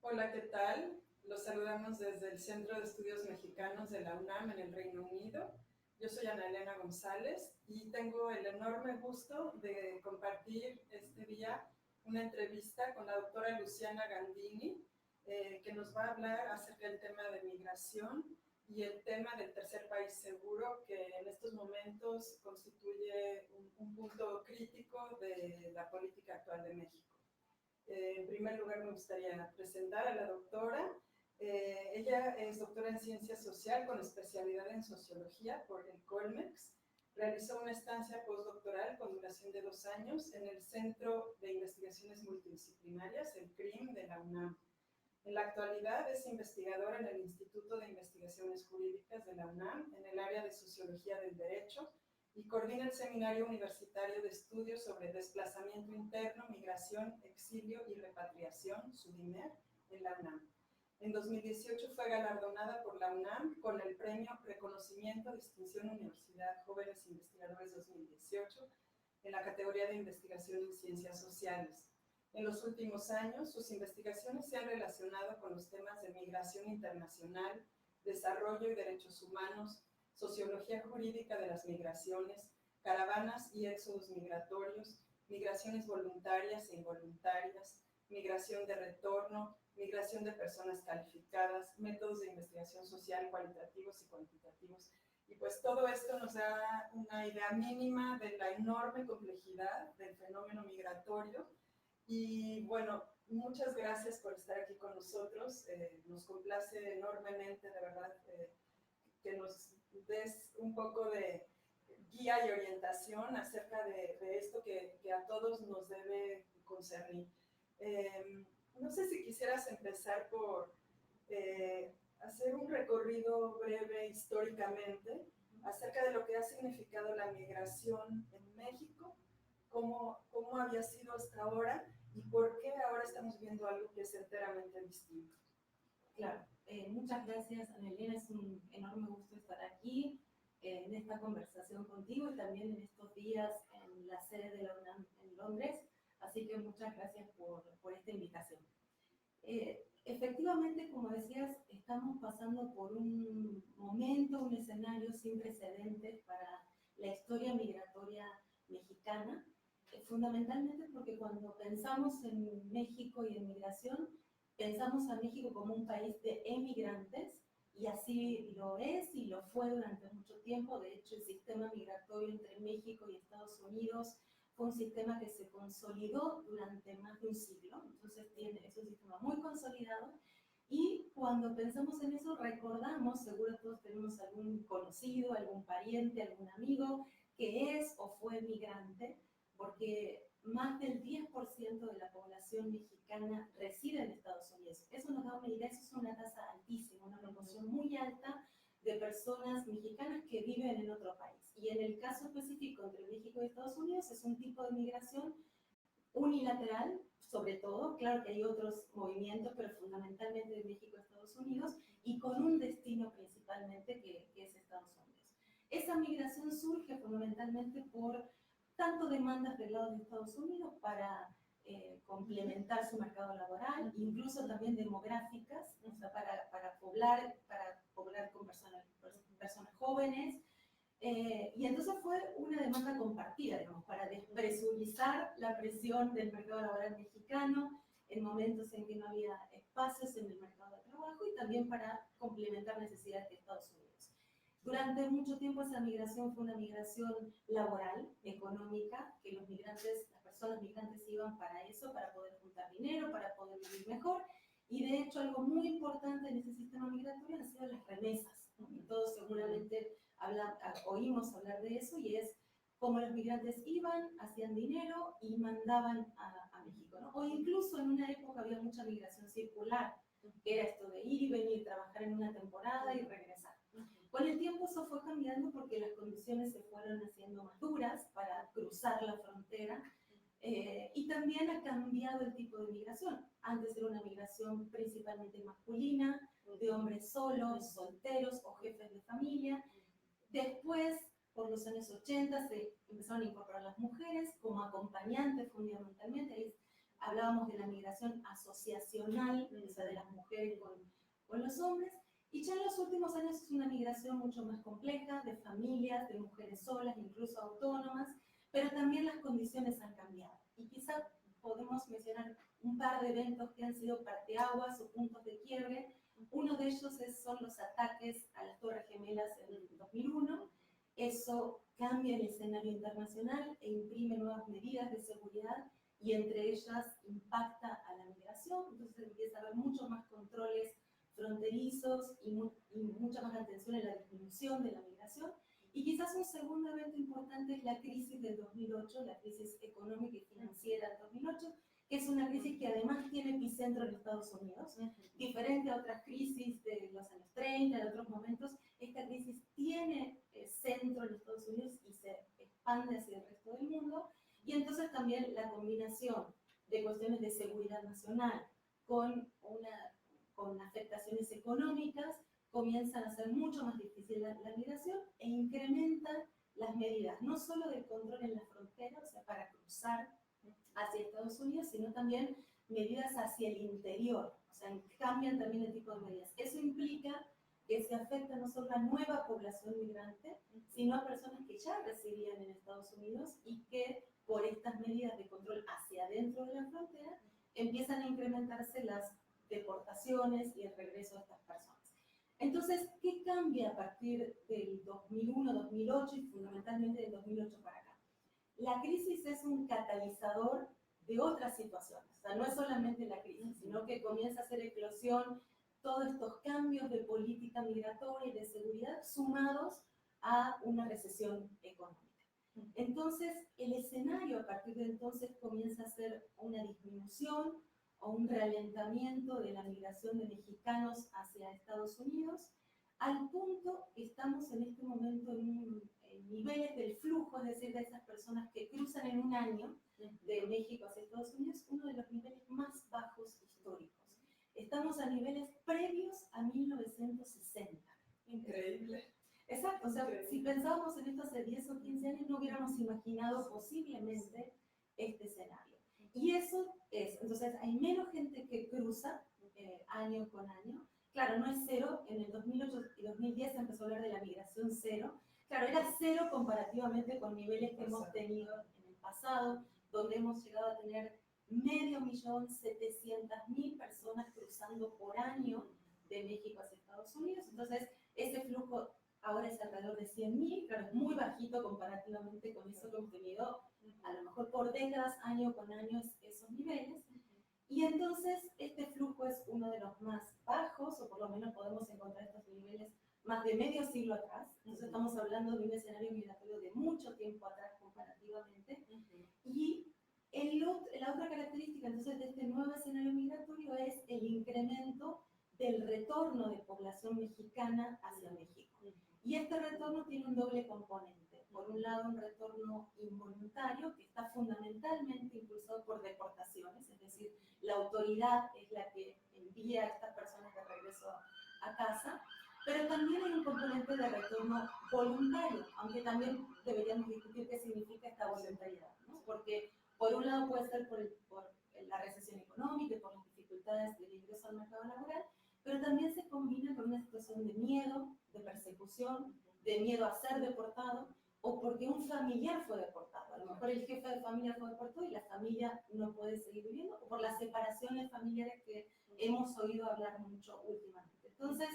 Hola, ¿qué tal? Los saludamos desde el Centro de Estudios Mexicanos de la UNAM en el Reino Unido. Yo soy Ana Elena González y tengo el enorme gusto de compartir este día una entrevista con la doctora Luciana Gandini, que nos va a hablar acerca del tema de migración y el tema del tercer país seguro, que en estos momentos constituye un punto crítico de la política actual de México. En primer lugar, me gustaría presentar a la doctora. Ella es doctora en Ciencia Social con especialidad en Sociología por el Colmex. Realizó una estancia postdoctoral con duración de 2 años en el Centro de Investigaciones Multidisciplinarias, el CRIM, de la UNAM. En la actualidad es investigadora en el Instituto de Investigaciones Jurídicas de la UNAM en el área de Sociología del Derecho y coordina el Seminario Universitario de Estudios sobre Desplazamiento Interno, Migración, Exilio y Repatriación, SUDIMER, en la UNAM. En 2018 fue galardonada por la UNAM con el Premio Reconocimiento Distinción Universidad Jóvenes Investigadores 2018 en la categoría de Investigación en Ciencias Sociales. En los últimos años, sus investigaciones se han relacionado con los temas de migración internacional, desarrollo y derechos humanos, sociología jurídica de las migraciones, caravanas y éxodos migratorios, migraciones voluntarias e involuntarias, migración de retorno, migración de personas calificadas, métodos de investigación social cualitativos y cuantitativos. Y pues todo esto nos da una idea mínima de la enorme complejidad del fenómeno migratorio. Y bueno, muchas gracias por estar aquí con nosotros. Nos complace enormemente, de verdad, que nos des un poco de guía y orientación acerca de esto que a todos nos debe concernir. No sé si quisieras empezar por hacer un recorrido breve históricamente acerca de lo que ha significado la migración en México, cómo había sido hasta ahora y por qué ahora estamos viendo algo que es enteramente distinto. Claro, muchas gracias, Ana Elena. Es un enorme gusto estar aquí en esta conversación contigo y también en estos días en la sede de la UNAM en Londres. Así que muchas gracias por esta invitación. Efectivamente, como decías, estamos pasando por un momento, un escenario sin precedentes para la historia migratoria mexicana, fundamentalmente porque cuando pensamos en México y en migración, pensamos a México como un país de emigrantes, y así lo es y lo fue durante mucho tiempo. De hecho, el sistema migratorio entre México y Estados Unidos fue un sistema que se consolidó durante más de un siglo, entonces es un sistema muy consolidado. Y cuando pensamos en eso, recordamos, seguro todos tenemos algún conocido, algún pariente, algún amigo que es o fue migrante, porque más del 10% de la población mexicana reside en Estados Unidos. Eso nos da una idea, eso es una tasa altísima, una proporción muy alta de personas mexicanas que viven en otro país. Y en el caso específico entre México y Estados Unidos es un tipo de migración unilateral, sobre todo, claro que hay otros movimientos, pero fundamentalmente de México a Estados Unidos, y con un destino principalmente que es Estados Unidos. Esa migración surge fundamentalmente por tanto demandas del lado de Estados Unidos para complementar su mercado laboral, incluso también demográficas, o sea, para poblar con personas jóvenes. Y entonces fue una demanda compartida, digamos, para despresurizar la presión del mercado laboral mexicano en momentos en que no había espacios en el mercado de trabajo y también para complementar necesidades de Estados Unidos. Durante mucho tiempo esa migración fue una migración laboral, económica, que las personas migrantes iban para eso, para poder juntar dinero, para poder vivir mejor. Y de hecho algo muy importante en ese sistema migratorio han sido las remesas, ¿no? Y todos seguramente oímos hablar de eso, y es cómo los migrantes iban, hacían dinero y mandaban a México, ¿no? O incluso en una época había mucha migración circular, que era esto de ir y venir, trabajar en una temporada y regresar. Con el tiempo eso fue cambiando porque las condiciones se fueron haciendo más duras para cruzar la frontera, y también ha cambiado el tipo de migración. Antes era una migración principalmente masculina, de hombres solos, solteros o jefes de familia. Después, por los años 80, se empezaron a incorporar las mujeres como acompañantes fundamentalmente. hablábamos de la migración asociacional, o sea, de las mujeres con los hombres, y ya en los últimos años es una migración mucho más compleja, de familias, de mujeres solas, incluso autónomas, pero también las condiciones han cambiado. Y quizá podemos mencionar un par de eventos que han sido parteaguas o puntos de quiebre. Uno de ellos son los ataques a las Torres Gemelas en el 2001. Eso cambia el escenario internacional e imprime nuevas medidas de seguridad y entre ellas impacta a la migración. Entonces empieza a haber muchos más controles fronterizos y mucha más atención en la disminución de la migración. Y quizás un segundo evento importante es la crisis del 2008, la crisis económica y financiera del 2008, que es una crisis que además tiene epicentro en Estados Unidos. Diferente a otras crisis de los años 30, de otros momentos, esta crisis tiene centro en Estados Unidos y se expande hacia el resto del mundo. Y entonces también la combinación de cuestiones de seguridad nacional con afectaciones económicas comienzan a ser mucho más difícil la migración e incrementan las medidas, no solo del control en la frontera, o sea, para cruzar hacia Estados Unidos, sino también medidas hacia el interior, o sea, cambian también el tipo de medidas. Eso implica que se afecta no solo a nueva población migrante, sino a personas que ya residían en Estados Unidos y que por estas medidas de control hacia adentro de la frontera empiezan a incrementarse las deportaciones y el regreso de estas personas. Entonces, ¿qué cambia a partir del 2001-2008 y fundamentalmente del 2008 para acá? La crisis es un catalizador de otras situaciones, o sea, no es solamente la crisis, sino que comienza a hacer eclosión todos estos cambios de política migratoria y de seguridad sumados a una recesión económica. Entonces, el escenario a partir de entonces comienza a ser una disminución o un ralentamiento de la migración de mexicanos hacia Estados Unidos, al punto que estamos en este momento en niveles del flujo, es decir, de esas personas que cruzan en un año de México hacia Estados Unidos, uno de los niveles más bajos históricos. Estamos a niveles previos a 1960. Increíble. Exacto, o sea, si pensábamos en esto hace 10 o 15 años, no hubiéramos imaginado posiblemente este escenario. Y eso es, entonces hay menos gente que cruza año con año. Claro, no es cero, en el 2008 y 2010 se empezó a hablar de la migración cero. Claro, era cero comparativamente con niveles que hemos tenido en el pasado, donde hemos llegado a tener 5.700.000 personas cruzando por año de México hacia Estados Unidos. Entonces, ese flujo ahora es alrededor de 100.000, claro, es muy bajito comparativamente con eso que hemos tenido, a lo mejor por décadas, año con año, esos niveles. Y entonces este flujo es uno de los más bajos, o por lo menos podemos encontrar estos niveles más de medio siglo atrás. Entonces estamos hablando de un escenario migratorio de mucho tiempo atrás comparativamente. Y la otra característica entonces de este nuevo escenario migratorio es el incremento del retorno de población mexicana hacia México. Y este retorno tiene un doble componente. Por un lado, un retorno involuntario que está fundamentalmente impulsado por deportaciones, es decir, la autoridad es la que envía a estas personas de regreso a casa, pero también hay un componente de retorno voluntario, aunque también deberíamos discutir qué significa esta voluntariedad, ¿no? Porque por un lado puede ser por la recesión económica y por las dificultades del ingreso al mercado laboral, pero también se combina con una situación de miedo, de persecución, de miedo a ser deportado, o porque un familiar fue deportado. A lo mejor el jefe de familia fue deportado y la familia no puede seguir viviendo, o por las separaciones familiares que hemos oído hablar mucho últimamente. Entonces,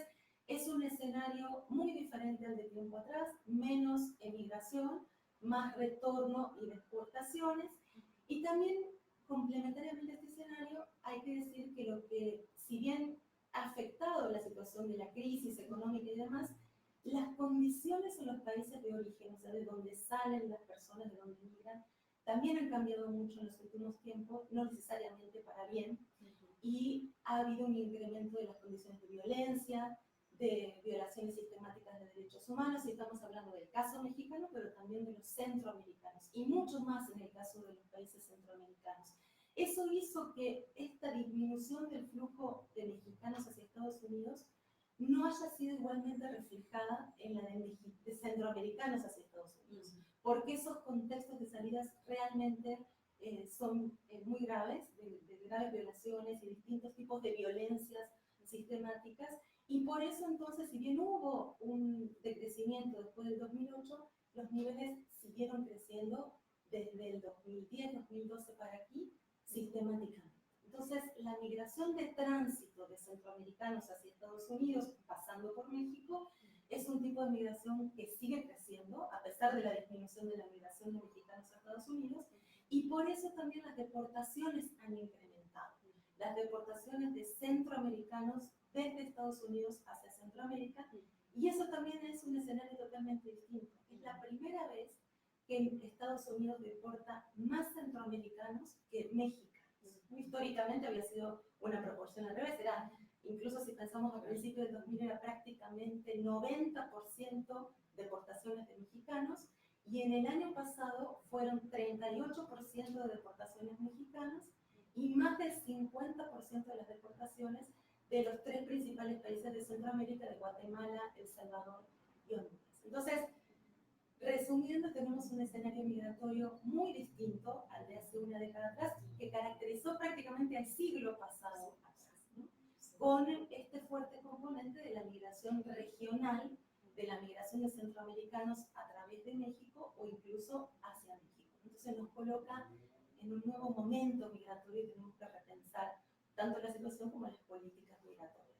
es un escenario muy diferente al de tiempo atrás, menos emigración, más retorno y deportaciones, y también complementariamente a este escenario hay que decir que lo que, si bien ha afectado la situación de la crisis económica y demás, las condiciones en los países de origen, o sea, de donde salen las personas, de donde migran, también han cambiado mucho en los últimos tiempos, no necesariamente para bien, y ha habido un incremento de las condiciones de violencia, de violaciones sistemáticas de derechos humanos, y estamos hablando del caso mexicano, pero también de los centroamericanos, y mucho más en el caso de los países centroamericanos. Eso hizo que esta disminución del flujo de mexicanos hacia Estados Unidos no haya sido igualmente reflejada en la de centroamericanos hacia Estados Unidos, porque esos contextos de salidas realmente son muy graves, de graves violaciones y distintos tipos de violencias sistemáticas. Y por eso entonces, si bien hubo un decrecimiento después del 2008, los niveles siguieron creciendo desde el 2010, 2012 para aquí, sistemáticamente. Entonces, la migración de tránsito de centroamericanos hacia Estados Unidos, pasando por México, es un tipo de migración que sigue creciendo, a pesar de la disminución de la migración de mexicanos a Estados Unidos, y por eso también las deportaciones han incrementado. Las deportaciones de centroamericanos desde Estados Unidos hacia Centroamérica, y eso también es un escenario totalmente distinto. Es la primera vez que Estados Unidos deporta más centroamericanos que mexicanos. Históricamente había sido una proporción al revés, era, incluso si pensamos al principio del 2000, era prácticamente 90% deportaciones de mexicanos, y en el año pasado fueron 38% de deportaciones mexicanas y más del 50% de las deportaciones de los 3 principales países de Centroamérica, de Guatemala, El Salvador y Honduras. Entonces, resumiendo, tenemos un escenario migratorio muy distinto al de hace una década atrás, que caracterizó prácticamente al siglo pasado atrás, ¿no? Con este fuerte componente de la migración regional, de la migración de centroamericanos a través de México o incluso hacia México. Entonces nos coloca en un nuevo momento migratorio y tenemos que repensar tanto la situación como las políticas migratorias.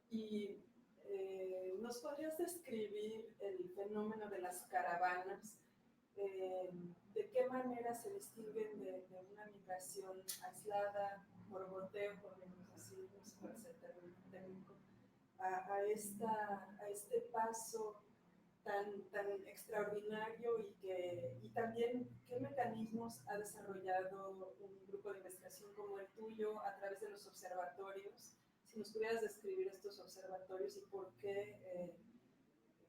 Y ¿nos podrías describir el fenómeno de las caravanas? ¿De qué manera se distinguen de una migración aislada, por goteo, por negociación, no sé cuál es el término técnico, a este paso tan extraordinario y también qué mecanismos ha desarrollado un grupo de investigación como el tuyo a través de los observatorios? Si nos pudieras describir estos observatorios y por qué,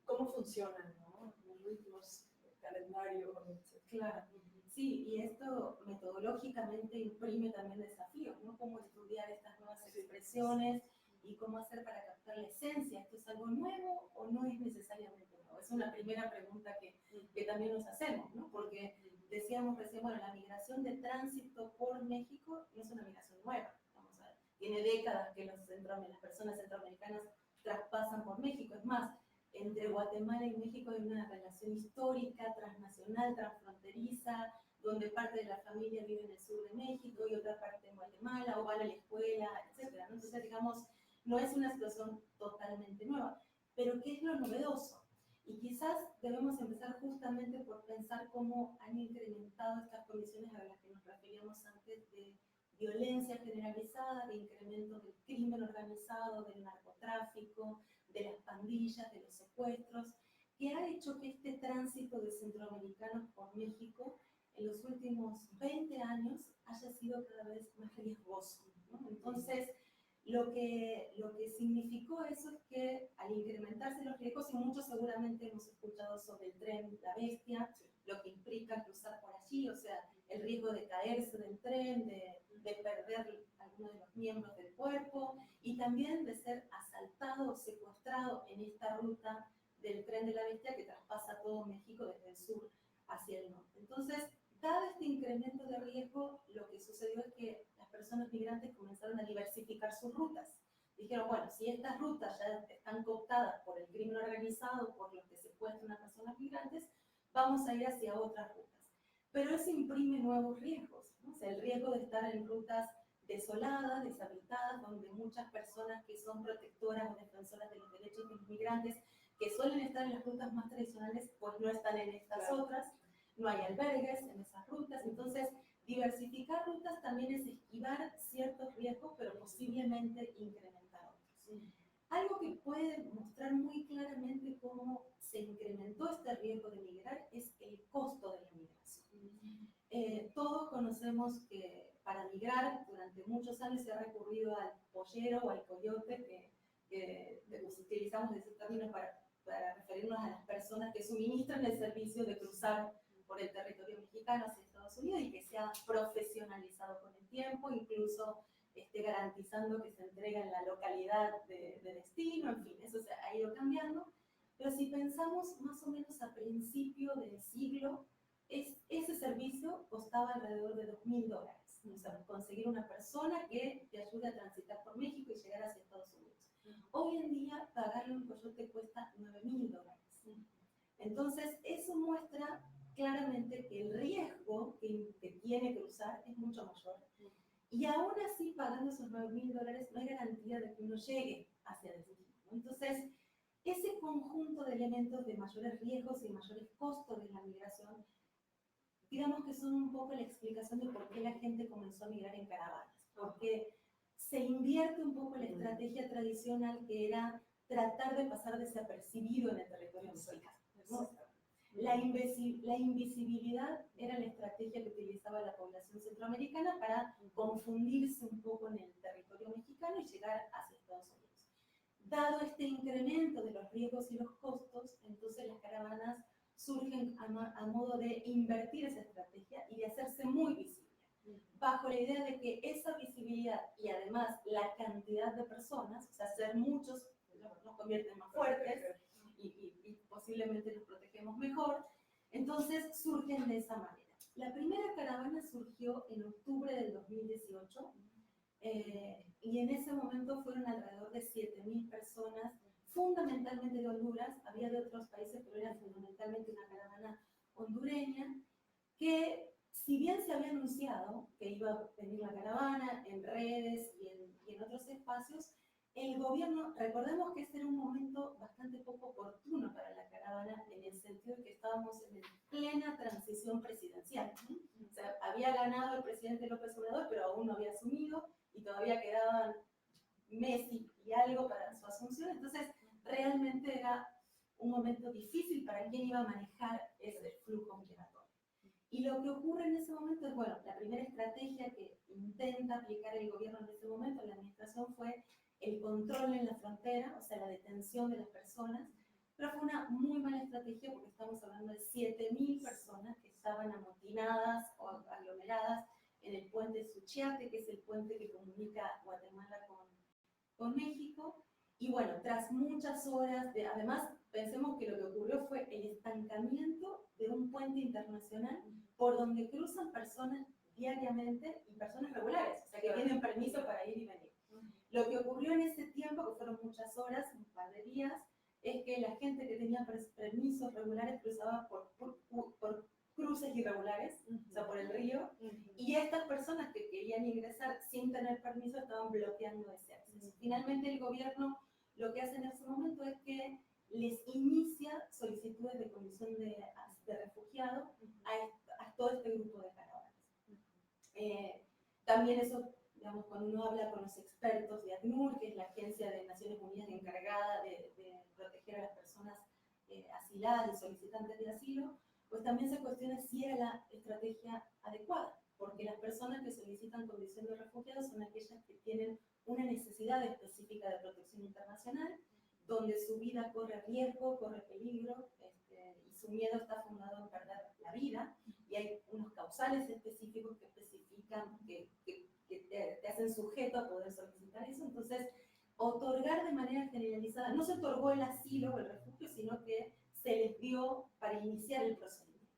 cómo funcionan, ¿no? Los ritmos, el calendario, etc. Claro, sí, y esto metodológicamente imprime también desafíos, ¿no? Cómo estudiar estas nuevas expresiones y cómo hacer para captar la esencia. ¿Esto es algo nuevo o no es necesariamente nuevo? Es una primera pregunta que también nos hacemos, ¿no? Porque decíamos recién, bueno, la migración de tránsito por México no es una migración nueva. Vamos a ver, tiene décadas que las personas centroamericanas traspasan por México. Es más, entre Guatemala y México hay una relación histórica, transnacional, transfronteriza, donde parte de la familia vive en el sur de México y otra parte en Guatemala, o van a la escuela, etc. ¿No? Entonces, digamos, no es una situación totalmente nueva. Pero ¿qué es lo novedoso? Y quizás debemos empezar justamente por pensar cómo han incrementado estas condiciones a las que nos referíamos antes de violencia generalizada, de incremento del crimen organizado, del narcotráfico, de las pandillas, de los secuestros, que ha hecho que este tránsito de centroamericanos por México en los últimos 20 años haya sido cada vez más riesgoso, ¿no? Entonces, lo que significó eso es que al incrementarse los riesgos, y muchos seguramente hemos escuchado sobre el tren La Bestia, lo que implica cruzar por allí, o sea, el riesgo de caerse del tren, de perder algunos de los miembros del cuerpo, y también de ser asaltado o secuestrado en esta ruta del tren de La Bestia que traspasa todo México desde el sur hacia el norte. Entonces, dado este incremento de riesgo, lo que sucedió es que las personas migrantes comenzaron a diversificar sus rutas. Dijeron, bueno, si estas rutas ya están cooptadas por el crimen organizado, por los que secuestran a personas migrantes, vamos a ir hacia otras rutas. Pero eso imprime nuevos riesgos, ¿no? O sea, el riesgo de estar en rutas desoladas, deshabitadas, donde muchas personas que son protectoras o defensoras de los derechos de los migrantes, que suelen estar en las rutas más tradicionales, pues no están en estas otras, no hay albergues en esas rutas. Entonces, diversificar rutas también es esquivar ciertos riesgos, pero posiblemente incrementar otros. Algo que puede mostrar muy claramente cómo se incrementó este riesgo de migrar es el costo de la migración. Todos conocemos que para migrar durante muchos años se ha recurrido al pollero o al coyote, que utilizamos ese término para referirnos a las personas que suministran el servicio de cruzar por el territorio mexicano hacia Estados Unidos y que se ha profesionalizado con el tiempo, incluso garantizando que se entrega en la localidad de destino, en fin, eso se ha ido cambiando. Pero si pensamos más o menos a principio del siglo, ese servicio costaba alrededor de $2.000. O sea, conseguir una persona que te ayude a transitar por México y llegar hacia Estados Unidos. Hoy en día, pagarle un coyote cuesta $9.000. Entonces, eso muestra claramente que el riesgo que tiene cruzar es mucho mayor. Y aún así, pagando esos $9.000, no hay garantía de que uno llegue hacia el destino. Entonces, ese conjunto de elementos de mayores riesgos y mayores costos de la migración, digamos que son un poco la explicación de por qué la gente comenzó a migrar en caravanas. Porque se invierte un poco la estrategia tradicional que era tratar de pasar desapercibido en el territorio mexicano, ¿no? La invisibilidad era la estrategia que utilizaba la población centroamericana para confundirse un poco en el territorio mexicano y llegar hacia Estados Unidos. Dado este incremento de los riesgos y los costos, entonces las caravanas surgen a modo de invertir esa estrategia y de hacerse muy visible, bajo la idea de que esa visibilidad y además la cantidad de personas, o sea, ser muchos, nos convierten más fuertes y posiblemente nos protegemos mejor, entonces surgen de esa manera. La primera caravana surgió en octubre del 2018 y en ese momento fueron alrededor de 7.000 personas, fundamentalmente de Honduras, había de otros países, pero era fundamentalmente una caravana hondureña, que si bien se había anunciado que iba a venir la caravana en redes y en otros espacios, el gobierno, recordemos que este era un momento bastante poco oportuno para la caravana en el sentido de que estábamos en plena transición presidencial. O sea, había ganado el presidente López Obrador, pero aún no había asumido y todavía quedaban meses y algo para su asunción, entonces realmente era un momento difícil para quien iba a manejar ese flujo migratorio. Y lo que ocurre en ese momento es, bueno, la primera estrategia que intenta aplicar el gobierno en ese momento, la administración, fue el control en la frontera, o sea, la detención de las personas, pero fue una muy mala estrategia porque estamos hablando de 7.000 personas que estaban amotinadas o aglomeradas en el puente Suchiate, que es el puente que comunica Guatemala con México. Y bueno, tras muchas horas de, además, pensemos que lo que ocurrió fue el estancamiento de un puente internacional por donde cruzan personas diariamente y personas regulares, o sea, que tienen permiso para ir y venir. Lo que ocurrió en ese tiempo, que fueron muchas horas, un par de días, es que la gente que tenía permisos regulares cruzaba por cruces irregulares, o sea, por el río, y estas personas que querían ingresar sin tener permiso estaban bloqueando ese acceso. Finalmente el gobierno lo que hace en ese momento es que les inicia solicitudes de condición de refugiado a todo este grupo de caravanas. También eso, digamos, cuando uno habla con los expertos de ACNUR, que es la Agencia de Naciones Unidas encargada de proteger a las personas asiladas y solicitantes de asilo, pues también se cuestiona si era la estrategia adecuada, porque las personas que solicitan condición de refugiados son aquellas que tienen una necesidad específica de protección internacional, donde su vida corre riesgo, corre peligro, y su miedo está fundado en perder la vida, y hay unos causales específicos que especifican, que te hacen sujeto a poder solicitar eso. Entonces, otorgar de manera generalizada, no se otorgó el asilo o el refugio, sino que se les dio para iniciar el procedimiento.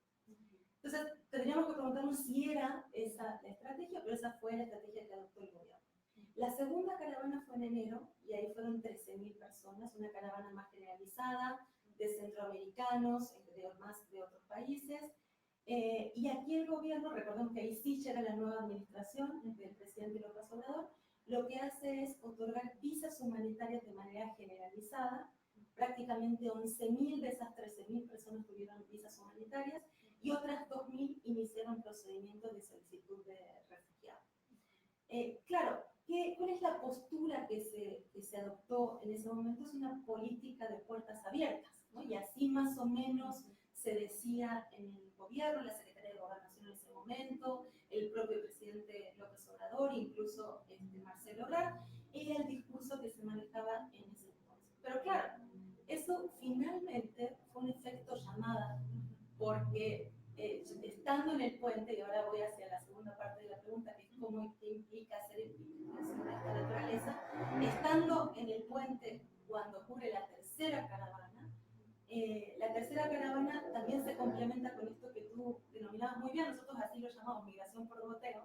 Entonces, tendríamos que preguntarnos si era esa la estrategia, pero esa fue la estrategia que adoptó el gobierno. La segunda caravana fue en enero, y ahí fueron 13.000 personas, una caravana más generalizada, de centroamericanos, más de otros países. Y aquí el gobierno, recordemos que ahí sí llega la nueva administración del presidente López Obrador, lo que hace es otorgar visas humanitarias de manera generalizada. Prácticamente 11.000 de esas 13.000 personas tuvieron visas humanitarias y otras 2.000 iniciaron procedimientos de solicitud de refugiado. Claro, ¿cuál es la postura que se adoptó en ese momento? Es una política de puertas abiertas, ¿no? Y así más o menos se decía en el gobierno, la Secretaría de Gobernación en ese momento, el propio presidente López Obrador, incluso Marcelo Ebrard, era el discurso que se manejaba en ese entonces. Pero claro, eso finalmente fue un efecto llamada, porque estando en el puente, y ahora voy hacia la segunda parte de la pregunta, que es cómo implica hacer investigación de esta naturaleza, estando en el puente cuando ocurre la tercera caravana también se complementa con esto que tú tú denominabas muy bien, nosotros así lo llamamos migración por goteo,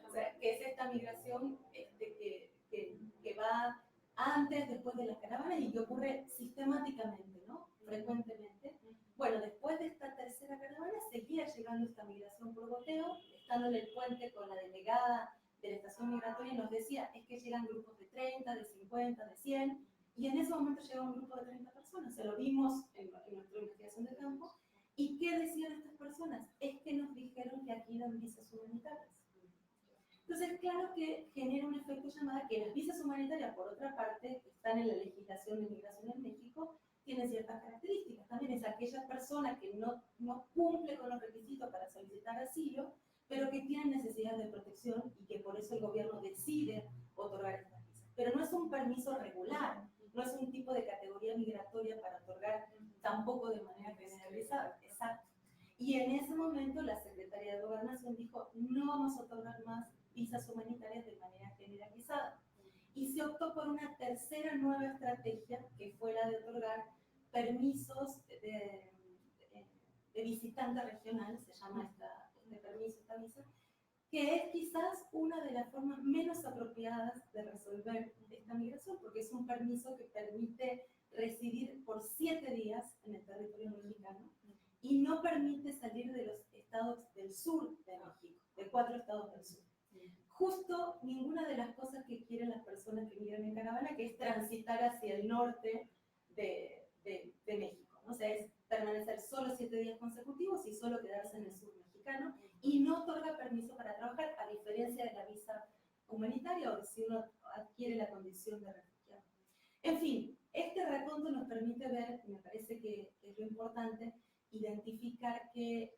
o sea, que es esta migración que va antes, después de las caravanas y que ocurre sistemáticamente, ¿no? Frecuentemente. Bueno, después de esta tercera caravana seguía llegando esta migración por goteo, estando en el puente con la delegada de la estación migratoria nos decía, es que llegan grupos de 30, de 50, de 100, y en ese momento llegaba un grupo de 30 personas, se lo vimos en nuestra investigación de campo. ¿Y qué decían estas personas? Es que nos dijeron que aquí dan visas humanitarias. Entonces, claro que genera un efecto llamada que las visas humanitarias, por otra parte, que están en la legislación de migración en México, tienen ciertas características. También es aquella persona que no cumple con los requisitos para solicitar asilo, pero que tienen necesidad de protección y que por eso el gobierno decide otorgar estas visas. Pero no es un permiso regular, no es un tipo de categoría migratoria para otorgar tampoco de manera generalizada. Exacto. Y en ese momento la Secretaría de Gobernación dijo, no vamos a otorgar más visas humanitarias de manera generalizada. Y se optó por una tercera nueva estrategia, que fue la de otorgar permisos de visitante regional, se llama este permiso, esta visa, que es quizás una de las formas menos apropiadas de resolver esta migración, porque es un permiso que permite residir por 7 días en el territorio mexicano y no permite salir de los estados del sur de México, de 4 estados del sur. Justo ninguna de las cosas que quieren las personas que migran en caravana, que es transitar hacia el norte de México, ¿no? O sea, es permanecer solo 7 días consecutivos y solo quedarse en el sur mexicano, y no otorga permiso para trabajar, a diferencia de la visa humanitaria o si uno adquiere la condición de refugiado. En fin, este raconto nos permite ver, me parece que es lo importante, identificar que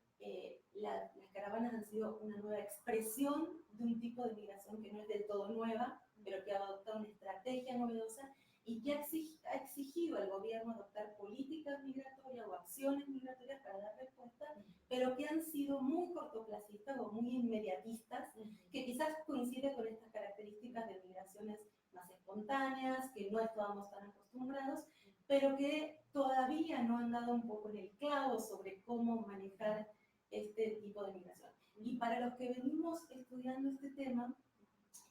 las caravanas han sido una nueva expresión de un tipo de migración que no es del todo nueva, pero que ha adoptado una estrategia novedosa y que ha exigido al gobierno adoptar políticas migratorias o acciones migratorias para dar respuesta, pero que han sido muy cortoplacistas o muy inmediatistas, que quizás coincide con estas características de migraciones más espontáneas, que no estábamos tan acostumbrados, pero que todavía no han dado un poco en el clavo sobre cómo manejar este tipo de migración. Y para los que venimos estudiando este tema,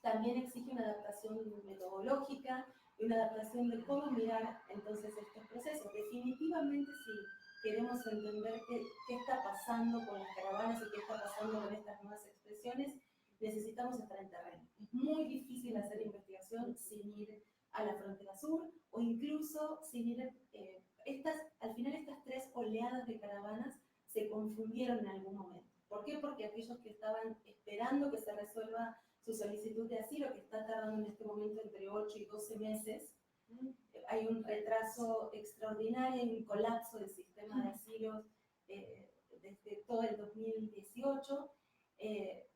también exige una adaptación metodológica y una adaptación de cómo mirar entonces estos procesos. Definitivamente, si queremos entender qué está pasando con las caravanas y qué está pasando con estas nuevas expresiones, necesitamos estar en terreno. Es muy difícil hacer investigación sin ir a la frontera sur o incluso sin ir... al final estas 3 oleadas de caravanas se confundieron en algún momento. ¿Por qué? Porque aquellos que estaban esperando que se resuelva su solicitud de asilo, que está tardando en este momento entre 8 y 12 meses, hay un retraso extraordinario, hay un colapso del sistema de asilos desde todo el 2018,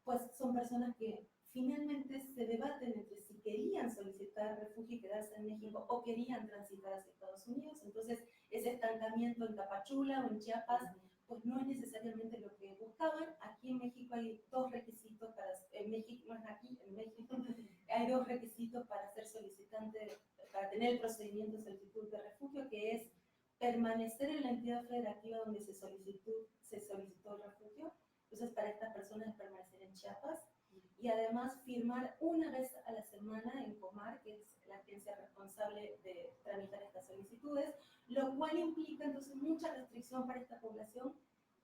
pues son personas que finalmente se debaten entre si querían solicitar refugio y quedarse en México o querían transitar hacia Estados Unidos. Entonces, ese estancamiento en Tapachula o en Chiapas, pues no es necesariamente lo que buscaban. Aquí en México hay 2 requisitos para, en México, no es aquí, en México, hay 2 requisitos para ser solicitante, para tener el procedimiento de solicitud de refugio, que es permanecer en la entidad federativa donde se solicitó el refugio. Entonces, para estas personas es permanecer en Chiapas, y además firmar una vez a la semana en Comar, que es la agencia responsable de tramitar estas solicitudes, lo cual implica entonces mucha restricción para esta población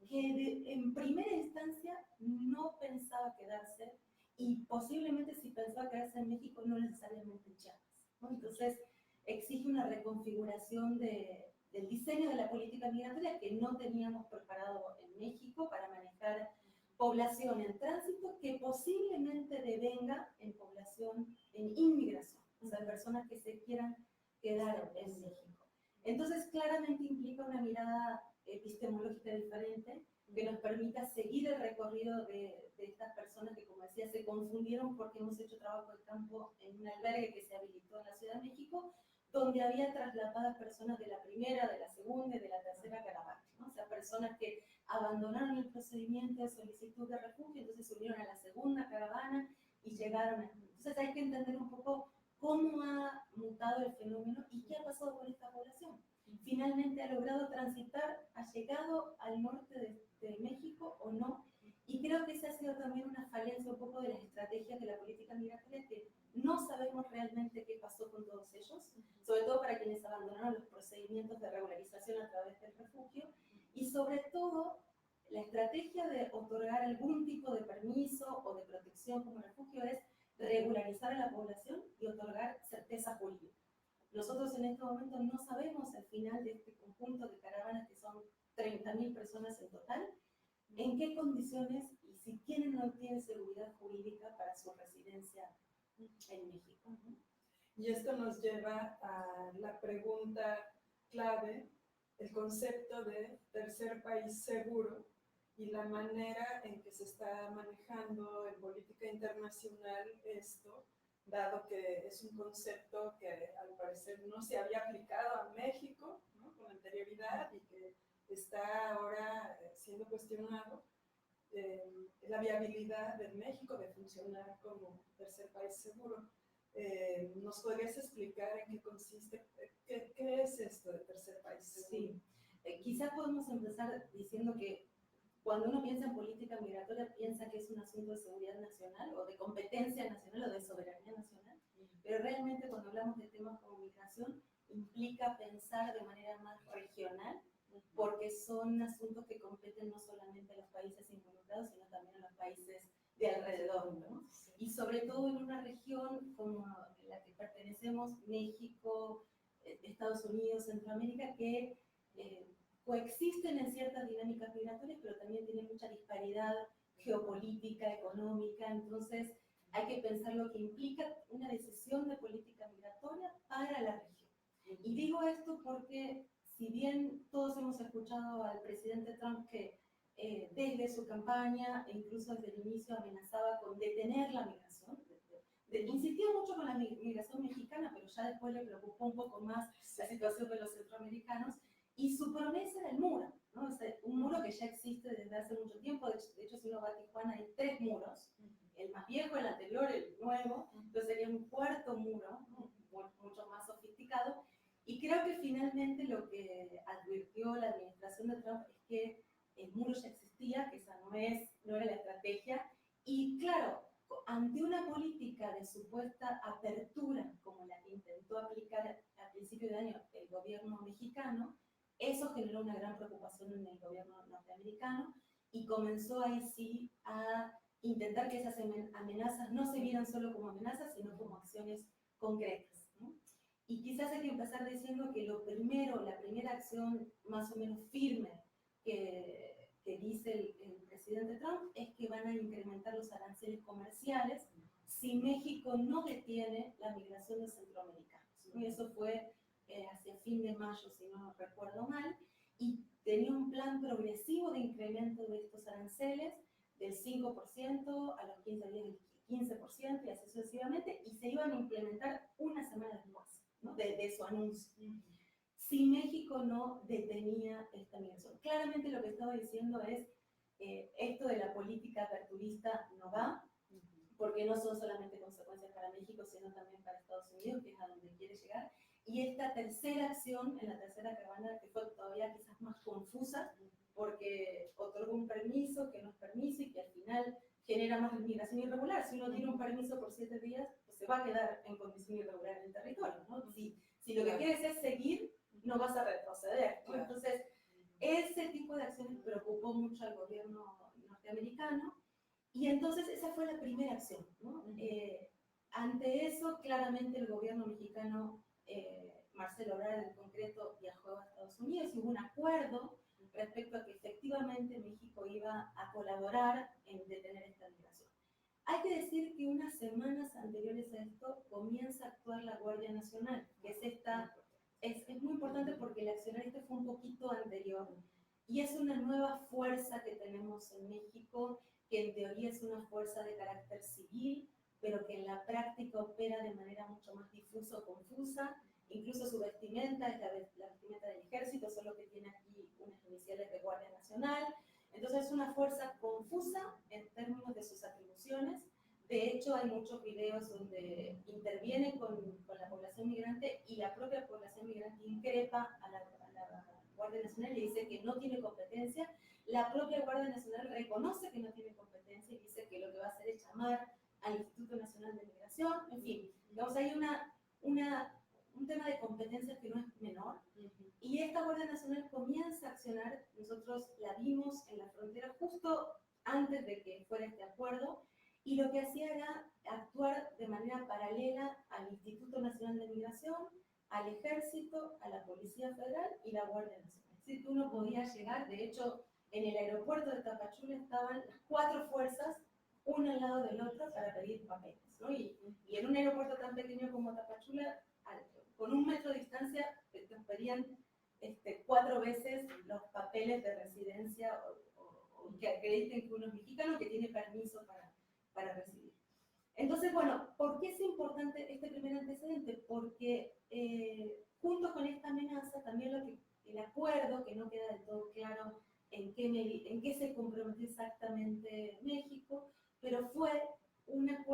que en primera instancia no pensaba quedarse, y posiblemente si pensaba quedarse en México no necesariamente en Chiapas, ¿no? Entonces exige una reconfiguración del diseño de la política migratoria que no teníamos preparado en México para manejar población en tránsito que posiblemente devenga en población en inmigración, o sea, personas que se quieran quedar en México. Entonces, claramente implica una mirada epistemológica diferente que nos permita seguir el recorrido de estas personas que, como decía, se confundieron porque hemos hecho trabajo de campo en un albergue que se habilitó en la Ciudad de México, donde había trasladadas personas de la primera, de la segunda y de la tercera caravana, ¿no? O sea, personas que abandonaron el procedimiento de solicitud de refugio, entonces se unieron a la segunda caravana y llegaron a... Entonces hay que entender un poco cómo ha mutado el fenómeno y qué ha pasado con esta población. finalmente ha logrado transitar, ha llegado al norte de México o no. Y creo que esa ha sido también una falencia un poco de las estrategias de la política migratoria, que no sabemos realmente qué pasó con todos ellos, sobre todo para quienes abandonaron los procedimientos de regularización a través del refugio, y sobre todo la estrategia de otorgar algún tipo de permiso o de protección como refugio es regularizar a la población y otorgar certeza jurídica. Nosotros en este momento no sabemos al final de este conjunto de caravanas, que son 30.000 personas en total, en qué condiciones y si tienen o no tienen seguridad jurídica para su residencia en México. Y esto nos lleva a la pregunta clave, el concepto de tercer país seguro y la manera en que se está manejando en política internacional esto, dado que es un concepto que al parecer no se había aplicado a México, ¿no?, con anterioridad, y que está ahora siendo cuestionado, la viabilidad de México de funcionar como tercer país seguro. ¿Nos podrías explicar en qué consiste, qué es esto de tercer país seguro? Sí, quizás podemos empezar diciendo que cuando uno piensa en política migratoria, piensa que es un asunto de seguridad nacional o de competencia nacional o de soberanía nacional, pero realmente cuando hablamos de temas como migración, implica pensar de manera más regional, porque son asuntos que competen no solamente a los países involucrados, sino también a los países de alrededor, ¿no? Y sobre todo en una región como la que pertenecemos, México, Estados Unidos, Centroamérica, que coexisten en ciertas dinámicas migratorias, pero también tienen mucha disparidad geopolítica, económica. Entonces hay que pensar lo que implica una decisión de política migratoria para la región. Y digo esto porque si bien todos hemos escuchado al presidente Trump que desde su campaña e incluso desde el inicio amenazaba con detener la migración, insistió mucho con la migración mexicana, pero ya después le preocupó un poco más la situación de los centroamericanos, y su promesa era el muro, ¿no? O sea, un muro que ya existe desde hace mucho tiempo. De hecho, si uno va a Tijuana hay 3 muros, el más viejo, el anterior, el nuevo, entonces sería un cuarto muro, ¿no?, mucho más sofisticado. Y creo que finalmente lo que advirtió la administración de Trump es que el muro ya existía, que esa no era la estrategia, y claro, ante una política de supuesta apertura, como la que intentó aplicar a principio de año el gobierno mexicano, eso generó una gran preocupación en el gobierno norteamericano y comenzó ahí sí a intentar que esas amenazas no se vieran solo como amenazas, sino como acciones concretas, ¿no? Y quizás hay que empezar diciendo que la primera acción más o menos firme que dice el presidente Trump es que van a incrementar los aranceles comerciales si México no detiene la migración de centroamericanos, ¿no? Y eso fue hacia fin de mayo, si no recuerdo mal, y tenía un plan progresivo de incremento de estos aranceles del 5% a los 15 días del 15% y así sucesivamente, y se iban a implementar una semana después, ¿no?, de su anuncio. Si México no detenía esta migración. Claramente lo que estaba diciendo es, esto de la política aperturista no va, porque no son solamente consecuencias para México, sino también para Estados Unidos, que es a donde quiere llegar. Y esta tercera acción, en la tercera caravana, que fue todavía quizás más confusa, porque otorga un permiso que no es permiso y que al final genera más migración irregular. Si uno tiene un permiso por 7 días, pues se va a quedar en condición irregular en el territorio, ¿no? Si lo que quieres es seguir, no vas a retroceder, ¿no? Entonces, ese tipo de acciones preocupó mucho al gobierno norteamericano, y entonces esa fue la primera acción, ¿no? Ante eso, claramente el gobierno mexicano, Marcelo Ebrard en concreto, viajó a Estados Unidos y hubo un acuerdo respecto a que efectivamente México iba a colaborar en detener esta migración. Hay que decir que unas semanas anteriores a esto comienza a actuar la Guardia Nacional, que es muy importante porque el accionar este fue un poquito anterior, y es una nueva fuerza que tenemos en México, que en teoría es una fuerza de carácter civil, pero que en la práctica opera de manera mucho más difusa o confusa. Incluso su vestimenta es la vestimenta del ejército, solo que tiene aquí unas iniciales de Guardia Nacional. Entonces es una fuerza confusa en términos de sus atribuciones. De hecho, hay muchos videos donde interviene con la población migrante, y la propia población migrante increpa a la Guardia Nacional y dice que no tiene competencia. La propia Guardia Nacional reconoce que no tiene competencia y dice que lo que va a hacer es llamar al Instituto Nacional de Migración. En fin, digamos, hay un tema de competencias que no es menor. Y esta Guardia Nacional comienza a accionar. Nosotros la vimos en la frontera justo antes de que fuera este acuerdo, y lo que hacía era actuar de manera paralela al Instituto Nacional de Migración, al Ejército, a la Policía Federal y la Guardia Nacional. Es decir, que uno podía llegar, de hecho, en el aeropuerto de Tapachula estaban las 4 fuerzas, una al lado del otro, para pedir papeles, ¿no? Y en un aeropuerto tan pequeño como Tapachula, con 1 metro de distancia, te pedían 4 veces los papeles de residencia o que acrediten que uno es mexicano, que tiene permiso para residir. Entonces, bueno, ¿por qué es importante este primer antecedente? Porque junto con esta amenaza, también el acuerdo, que no queda del todo claro en qué se comprometió exactamente México, pero fue una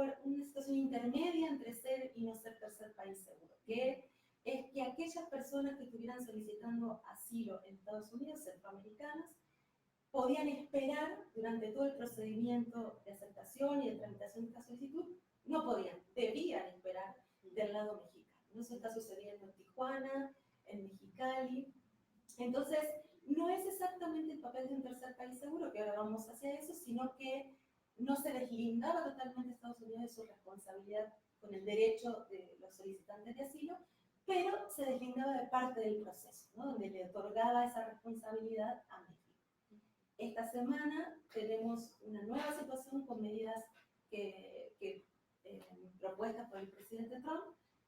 situación intermedia entre ser y no ser tercer país seguro, que es que aquellas personas que estuvieran solicitando asilo en Estados Unidos, centroamericanas, podían esperar durante todo el procedimiento de aceptación y de tramitación de esta solicitud, no podían, debían esperar del lado mexicano. Eso está sucediendo en Tijuana, en Mexicali. Entonces, no es exactamente el papel de un tercer país seguro, que ahora vamos hacia eso, sino que no se deslindaba totalmente Estados Unidos de su responsabilidad con el derecho de los solicitantes de asilo, pero se deslindaba de parte del proceso, ¿no? Donde le otorgaba esa responsabilidad a México. Esta semana tenemos una nueva situación con medidas propuestas por el presidente Trump,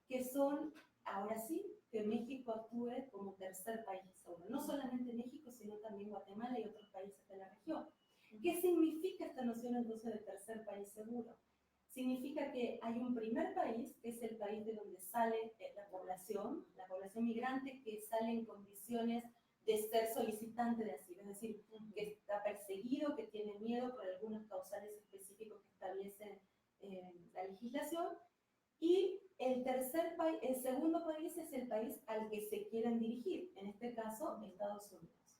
que son, ahora sí, que México actúe como tercer país seguro. No solamente México, sino también Guatemala y otros países de la región. ¿Qué significa esta noción entonces de tercer país seguro? Significa que hay un primer país, que es el país de donde sale la población migrante, que sale en condiciones de ser solicitante de asilo, es decir, que está perseguido, que tiene miedo por algunos causales específicos que establece la legislación. Y el segundo país es el país al que se quieren dirigir, en este caso Estados Unidos.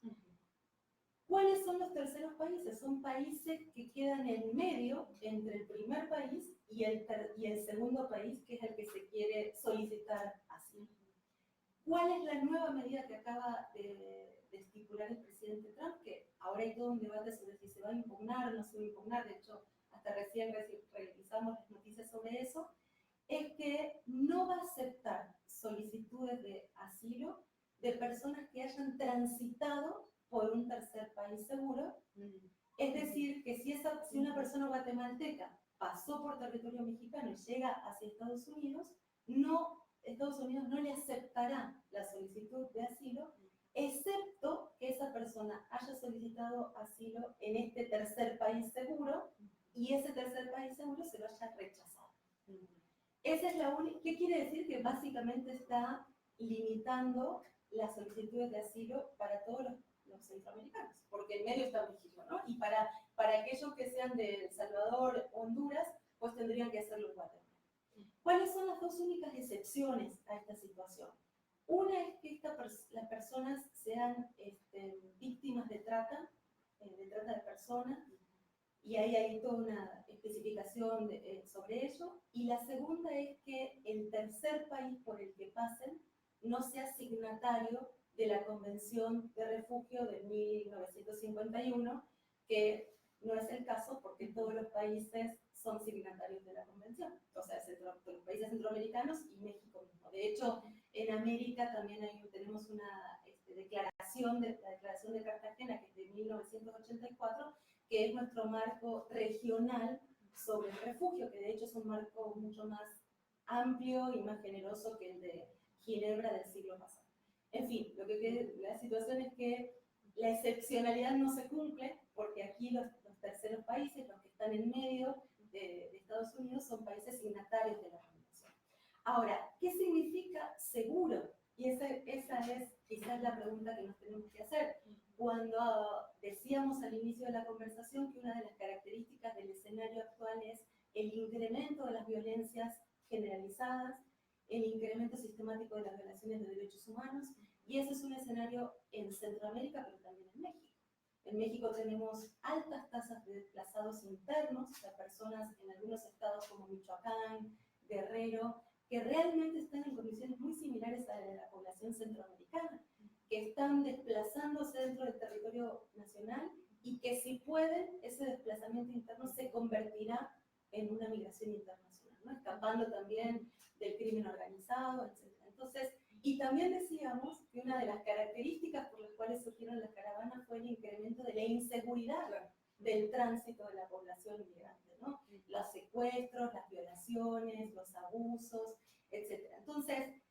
¿Cuáles son los terceros países? Son países que quedan en medio entre el primer país y el segundo país, que es el que se quiere solicitar asilo. ¿Cuál es la nueva medida que acaba de estipular el presidente Trump? Que ahora hay todo un debate sobre si se va a impugnar o no se va a impugnar. De hecho, hasta recién revisamos las noticias sobre eso. Es que no va a aceptar solicitudes de asilo de personas que hayan transitado por un tercer país seguro. Es decir, que si una persona guatemalteca pasó por territorio mexicano y llega hacia Estados Unidos, Estados Unidos no le aceptará la solicitud de asilo, excepto que esa persona haya solicitado asilo en este tercer país seguro y ese tercer país seguro se lo haya rechazado. Esa es la única. ¿Qué quiere decir? Que básicamente está limitando las solicitudes de asilo para todos los centroamericanos, porque en medio está México, ¿no? Y para aquellos que sean de El Salvador o Honduras, pues tendrían que hacerlo en Guatemala. ¿Cuáles son las 2 únicas excepciones a esta situación? Una es que las personas sean víctimas de trata de personas, y ahí hay toda una especificación sobre ello. Y la segunda es que el tercer país por el que pasen no sea signatario de la Convención de Refugio de 1951, que no es el caso porque todos los países son signatarios de la Convención, o sea, los países centroamericanos y México mismo. De hecho, en América también tenemos una declaración de Cartagena, que es de 1984, que es nuestro marco regional sobre el refugio, que de hecho es un marco mucho más amplio y más generoso que el de Ginebra del siglo pasado. En fin, la situación es que la excepcionalidad no se cumple porque aquí los terceros países, los que están en medio de Estados Unidos, son países signatarios de la Convención. Ahora, ¿qué significa seguro? Y esa es quizás la pregunta que nos tenemos que hacer. Cuando decíamos al inicio de la conversación que una de las características del escenario actual es el incremento de las violencias generalizadas, el incremento sistemático de las violaciones de derechos humanos, Y ese es un escenario en Centroamérica, pero también en México. En México tenemos altas tasas de desplazados internos, o sea, personas en algunos estados como Michoacán, Guerrero, que realmente están en condiciones muy similares a la de la población centroamericana, que están desplazándose dentro del territorio nacional y que si pueden, ese desplazamiento interno se convertirá en una migración internacional, ¿no? Escapando también del crimen organizado, etc. Entonces, y también decíamos que una de las características por las cuales surgieron las caravanas fue el incremento de la inseguridad del tránsito de la población migrante, ¿no? Los secuestros, las violaciones, los abusos, etc. Entonces,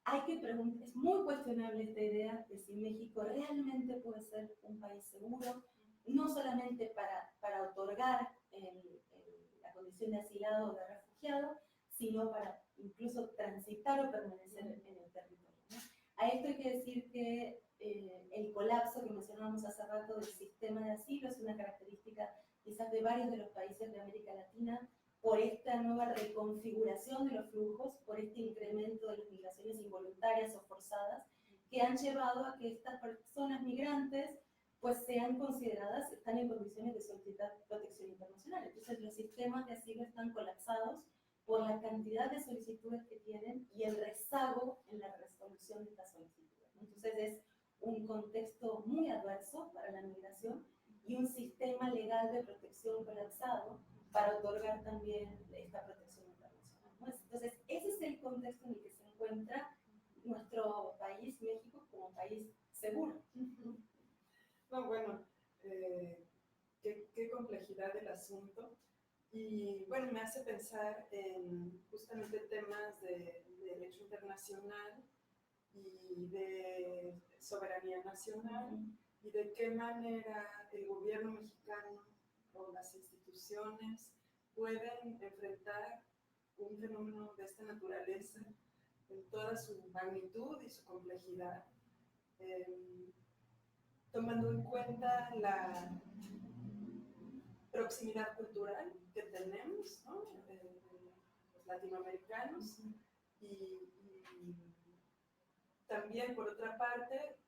hay que preguntar, es muy cuestionable esta idea de si México realmente puede ser un país seguro, no solamente para otorgar la condición de asilado o de refugiado, sino para incluso transitar o permanecer en el territorio, ¿no? A esto hay que decir que el colapso que mencionábamos hace rato del sistema de asilo es una característica quizás de varios de los países de América Latina, por esta nueva reconfiguración de los flujos, por este incremento de las migraciones involuntarias o forzadas, que han llevado a que estas personas migrantes pues sean consideradas, están en condiciones de solicitar protección internacional. Entonces los sistemas de asilo están colapsados por la cantidad de solicitudes que tienen y el rezago en la resolución de estas solicitudes. Entonces es un contexto muy adverso para la migración y un sistema legal de protección colapsado para otorgar también esta protección internacional, ¿no? Entonces, ese es el contexto en el que se encuentra nuestro país, México, como país seguro. No, bueno, qué complejidad del asunto. Y bueno, me hace pensar en justamente temas de derecho internacional y de soberanía nacional y de qué manera el gobierno mexicano o las instituciones pueden enfrentar un fenómeno de esta naturaleza en toda su magnitud y su complejidad, tomando en cuenta la proximidad cultural que tenemos, ¿no? Los latinoamericanos y también, por otra parte,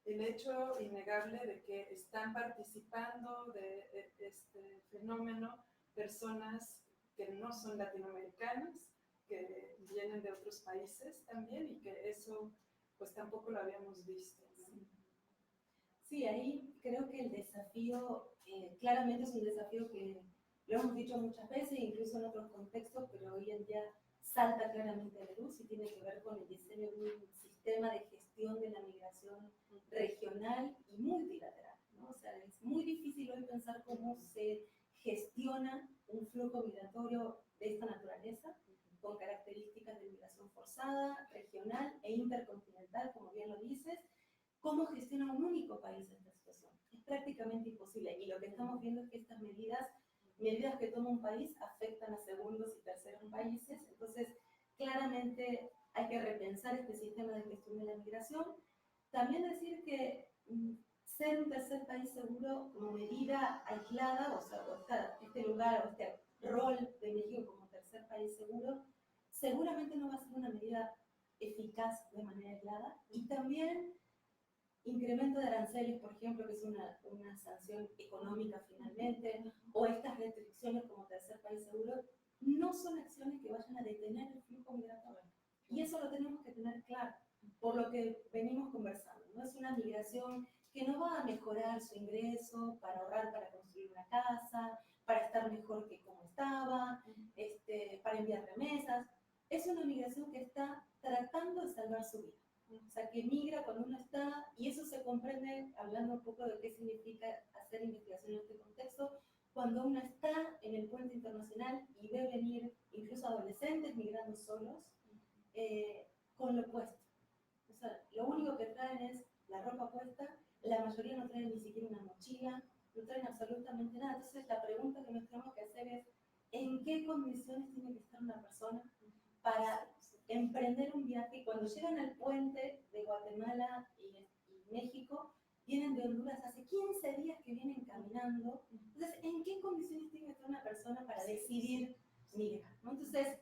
el hecho innegable de que están participando de este fenómeno personas que no son latinoamericanas, que vienen de otros países también y que eso pues tampoco lo habíamos visto, ¿no? Sí, ahí creo que el desafío claramente es un desafío que lo hemos dicho muchas veces, incluso en otros contextos, pero hoy en día salta claramente a la luz y tiene que ver con el diseño de un sistema de gestión de la migración regional y multilateral, ¿no? O sea, es muy difícil hoy pensar cómo se gestiona un flujo migratorio de esta naturaleza, con características de migración forzada, regional e intercontinental, como bien lo dices. ¿Cómo gestiona un único país esta situación? Es prácticamente imposible. Y lo que estamos viendo es que estas medidas que toma un país afectan a segundos y terceros países. Entonces, claramente hay que repensar este sistema de gestión de la migración. También decir que ser un tercer país seguro como medida aislada, o sea, este lugar o este rol de México como tercer país seguro, seguramente no va a ser una medida eficaz de manera aislada. Y también incremento de aranceles, por ejemplo, que es una sanción económica finalmente, o estas restricciones como tercer país seguro, no son acciones que vayan a detener el flujo migratorio. Y eso lo tenemos que tener claro, por lo que venimos conversando. No es una migración que no va a mejorar su ingreso para ahorrar, para construir una casa, para estar mejor que como estaba, para enviar remesas. Es una migración que está tratando de salvar su vida. O sea, que migra cuando uno está, y eso se comprende, hablando un poco de qué significa hacer investigación en este contexto, cuando uno está en el puente internacional y ve venir incluso adolescentes migrando solos, con lo puesto. O sea, lo único que traen es la ropa puesta, la mayoría no traen ni siquiera una mochila, no traen absolutamente nada. Entonces la pregunta que nos tenemos que hacer es, ¿en qué condiciones tiene que estar una persona para emprender un viaje? Y cuando llegan al puente de Guatemala y México, vienen de Honduras hace 15 días que vienen caminando. Entonces, ¿en qué condiciones tiene que estar una persona para decidir migrar, ¿no? Entonces,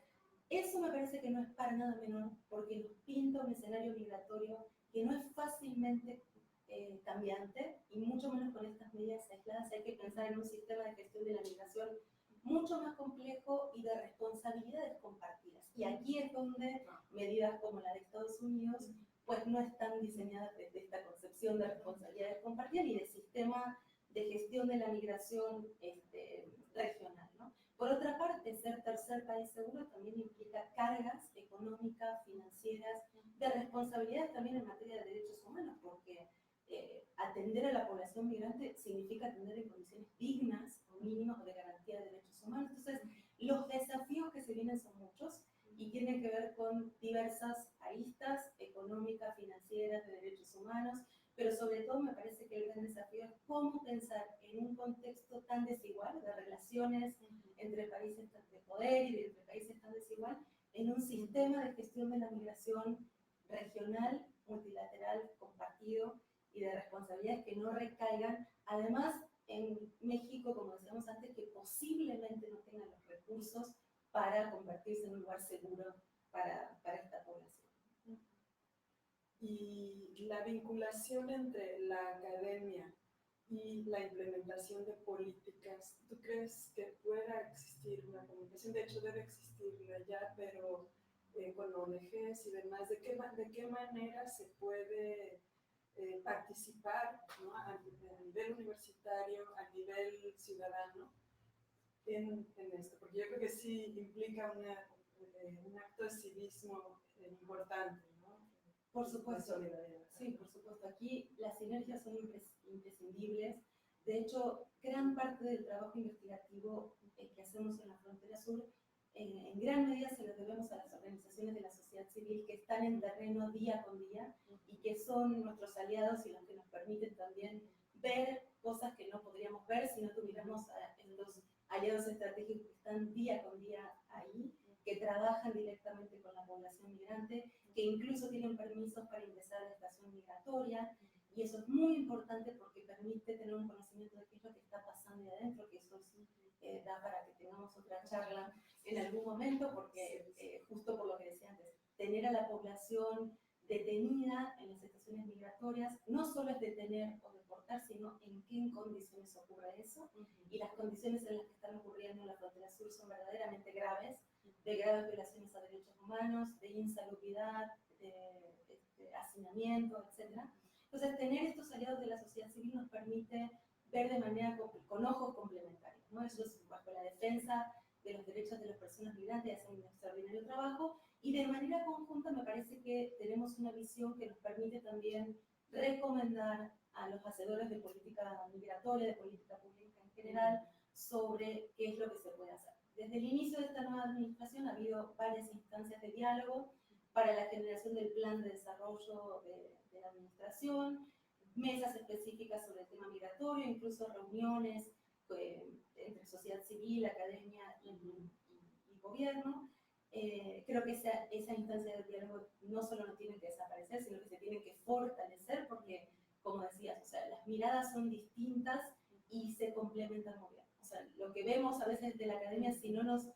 Eso me parece que no es para nada menor, porque nos pinta un escenario migratorio que no es fácilmente cambiante, y mucho menos con estas medidas aisladas. Hay que pensar en un sistema de gestión de la migración mucho más complejo y de responsabilidades compartidas. Y aquí es donde medidas como la de Estados Unidos pues no están diseñadas desde esta concepción de responsabilidades compartidas y de sistema de gestión de la migración regional, ¿no? Por otra parte, ser tercer país seguro también implica cargas económicas, financieras, de responsabilidades también en materia de derechos humanos, porque atender a la población migrante significa atender en condiciones dignas o mínimas de garantía de derechos humanos. Entonces, los desafíos que se vienen son muchos y tienen que ver con diversas aristas económicas, financieras, de derechos humanos, pero sobre todo me parece que el gran desafío es cómo pensar en un contexto tan desigual, de relaciones entre países de poder y entre países tan desigual, en un sistema de gestión de la migración regional, multilateral, compartido y de responsabilidades que no recaigan, además en México, como decíamos antes, que posiblemente no tengan los recursos para convertirse en un lugar seguro para esta población. Y la vinculación entre la academia y la implementación de políticas, ¿tú crees que pueda existir una comunicación? De hecho, debe existir ya, pero con ONGs y demás, ¿de qué manera se puede participar, ¿no? A nivel universitario, a nivel ciudadano en esto? Porque yo creo que sí implica un acto de civismo importante, ¿no? Por supuesto, sí, por supuesto. Aquí las sinergias son imprescindibles. De hecho, gran parte del trabajo investigativo que hacemos en la frontera sur, en gran medida se lo debemos a las organizaciones de la sociedad civil que están en terreno día con día y que son nuestros aliados y los que nos permiten también ver cosas que no podríamos ver si no tuviéramos a los aliados estratégicos que están día con día ahí, que trabajan directamente con la población migrante, que incluso tienen permisos para ingresar a la estación migratoria, y eso es muy importante porque permite tener un conocimiento de qué es lo que está pasando ahí adentro, que eso da para que tengamos otra charla en algún momento, porque justo por lo que decía antes, tener a la población detenida en las estaciones migratorias no solo es detener o deportar, sino en qué condiciones ocurre eso, y las condiciones en las que están ocurriendo en la frontera sur son verdaderamente graves, de graves violaciones a derechos humanos, de insalubridad, de hacinamiento, etc. Entonces, tener estos aliados de la sociedad civil nos permite ver de manera con ojos complementarios, ¿no? Eso es bajo la defensa de los derechos de las personas migrantes, hacen un extraordinario trabajo, y de manera conjunta me parece que tenemos una visión que nos permite también recomendar a los hacedores de política migratoria, de política pública en general, sobre qué es lo que se puede hacer. Desde el inicio de esta nueva administración ha habido varias instancias de diálogo para la generación del plan de desarrollo de la administración, mesas específicas sobre el tema migratorio, incluso reuniones entre sociedad civil, academia y gobierno. Creo que esa instancia de diálogo no solo no tiene que desaparecer, sino que se tiene que fortalecer porque, como decías, o sea, las miradas son distintas y se complementan muy bien. O sea, lo que vemos a veces de la academia, si no nos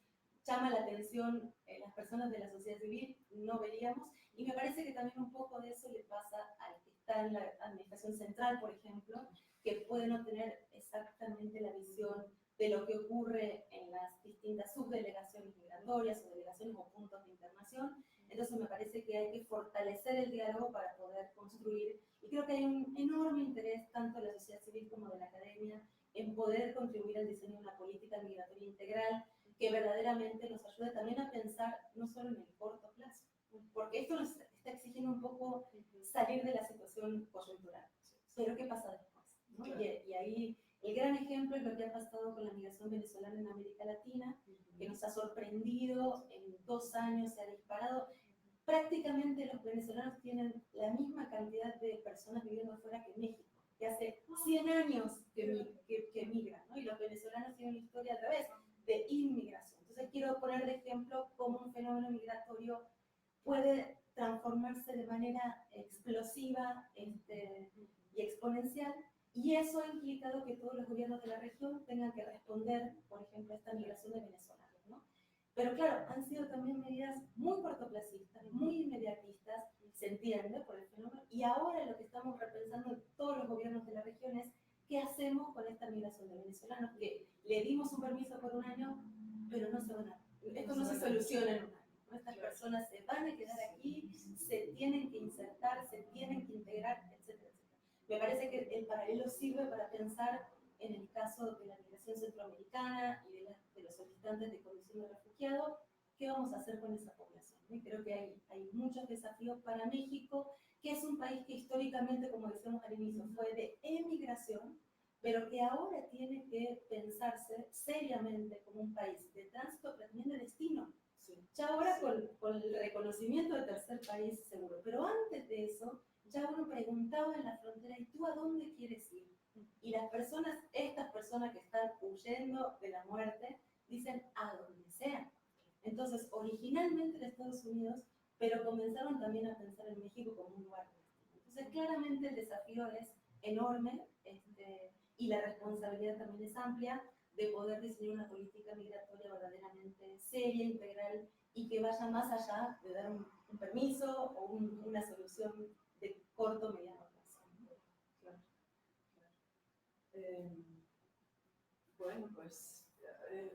llama la atención las personas de la sociedad civil, no veríamos. Y me parece que también un poco de eso le pasa al que está en la administración central, por ejemplo, que puede no tener exactamente la visión de lo que ocurre en las distintas subdelegaciones migratorias o delegaciones o puntos de internación. Entonces me parece que hay que fortalecer el diálogo para poder construir, y creo que hay un enorme interés tanto de la sociedad civil como de la academia en poder contribuir al diseño de una política migratoria integral que verdaderamente nos ayude también a pensar no solo en el corto plazo, porque esto nos está exigiendo un poco salir de la situación coyuntural. Pero ¿qué pasa después? ¿No? Y ahí el gran ejemplo es lo que ha pasado con la migración venezolana en América Latina, que nos ha sorprendido, en 2 años se ha disparado. Prácticamente los venezolanos tienen la misma cantidad de personas viviendo afuera que México, que hace 100 años que migran, ¿no? Y los venezolanos tienen una historia al revés, de inmigración. Entonces quiero poner de ejemplo cómo un fenómeno migratorio puede transformarse de manera explosiva y exponencial, y eso ha implicado que todos los gobiernos de la región tengan que responder, por ejemplo, a esta migración de venezolanos, ¿no? Pero claro, han sido también medidas muy cortoplacistas, muy inmediatistas, se entiende por el fenómeno, y ahora lo que estamos repensando en todos los gobiernos de la región es qué hacemos con esta migración de venezolanos, que le dimos un permiso por un año, pero no se van a, esto no se soluciona en un año. Estas personas se van a quedar aquí, se tienen que insertar, se tienen que integrar, etcétera, etcétera. Me parece que el paralelo sirve para pensar en el caso de la migración centroamericana y de los solicitantes de condición de refugiado, ¿qué vamos a hacer con esa población? Y creo que hay muchos desafíos para México, que es un país que históricamente, como decíamos al inicio, fue de emigración, pero que ahora tiene que pensarse seriamente como un país de tránsito, pero también de destino. Ya ahora con el reconocimiento de tercer país seguro, pero antes de eso, ya uno preguntaba en la frontera, ¿y tú a dónde quieres ir? Y las personas, estas personas que están huyendo de la muerte, dicen a donde sea. Entonces, originalmente en Estados Unidos, pero comenzaron también a pensar en México como un lugar de destino. Entonces, claramente el desafío es enorme y la responsabilidad también es amplia de poder diseñar una política migratoria verdaderamente seria, integral y que vaya más allá de dar un permiso o una solución de corto o mediano plazo. Claro, claro. Bueno, pues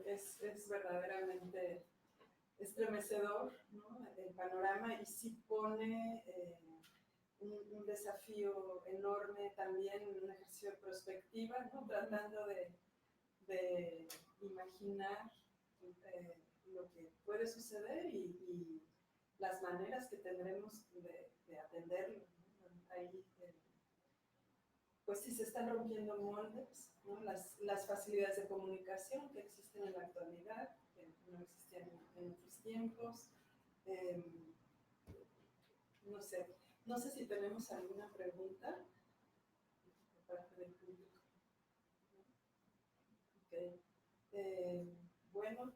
es verdaderamente estremecedor, ¿no? El panorama, y sí pone un desafío enorme también, un ejercicio de perspectiva, ¿no? Tratando de imaginar lo que puede suceder y las maneras que tendremos de atenderlo, ¿no? Ahí, pues sí se están rompiendo moldes, ¿no? Las facilidades de comunicación que existen en la actualidad, que no existían en otros tiempos. No sé si tenemos alguna pregunta por parte del público. Okay. Bueno,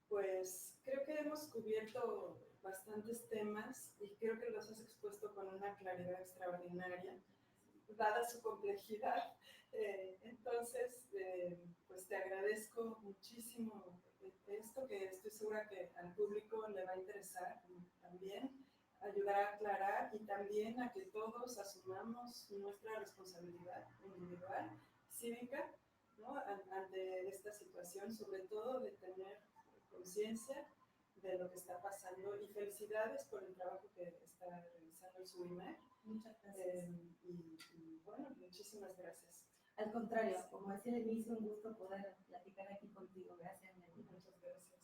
pues creo que hemos cubierto bastantes temas y creo que los has expuesto con una claridad extraordinaria, dada su complejidad. Entonces, pues te agradezco muchísimo esto, que estoy segura que al público le va a interesar también, ayudar a aclarar y también a que todos asumamos nuestra responsabilidad individual, cívica, ¿no? Ante esta situación, sobre todo de tener conciencia de lo que está pasando, y felicidades por el trabajo que está realizando el SUBIMER. Muchas gracias. Y bueno, muchísimas gracias. Al contrario, como decía al inicio, un gusto poder platicar aquí contigo. Gracias, Melina. Muchas gracias.